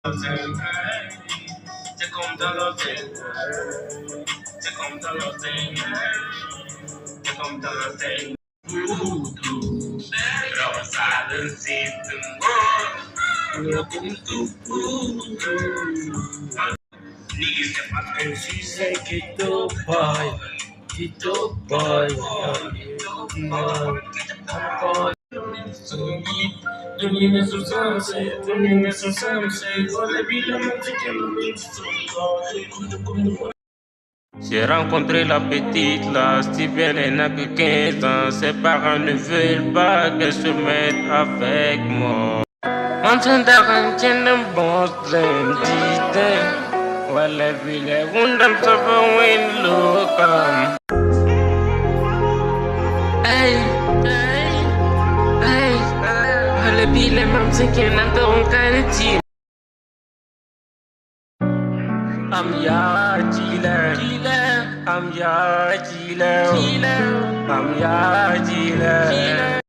Te conto los detalles, te conto los detalles, te conto los detalles. Rosadan sitem no Niggas step up and she say Kito boy, J'ai rencontré la petite là, Steven elle n'a que 15 ans. Ses parents ne veulent pas qu'elle se mette avec moi. On s'entend quand un bon dream, dit well, every day, wundam saba win look. Hey, hey, hey, well, every day, I'm thinking I'm the kind of team. I'm your dealer, I'm your dealer, I'm your dealer.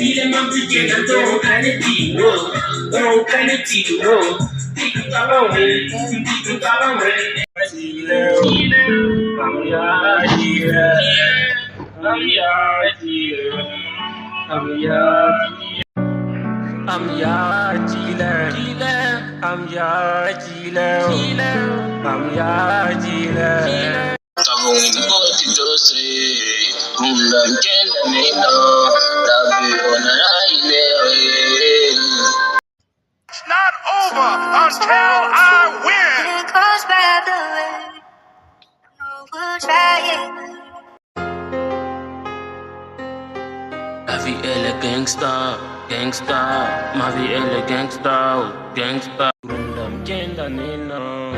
Bile mamtike na don't kane tiro, don't kane tiro. People follow me, people follow me. I'm your dealer, I'm your dealer, I'm your dealer. I'm your dealer, I'm your dealer, I'm your dealer. Tavong iniboti dose, kundam kenda nino, labi ona ile. It's not over until I win. It goes by the way, no, we'll try it. La vie elle est gangsta, gangsta. Ma vie elle est gangsta, gangsta. Kundam kenda nino,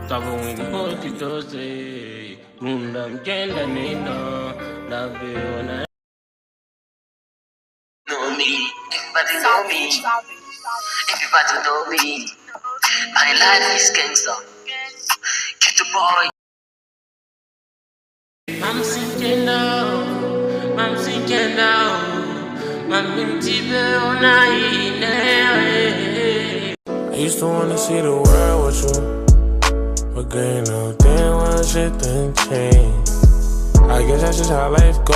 tavong iniboti dose, kundam kenda nino, labi ona. Know me, everybody know me, everybody know me. My life is gangsta, get the boy. I'm sinking now, I'm sinking now. I'm in Tibet on I used to wanna see the world with you, but girl, no damn well shit done changed. I guess that's just how life goes.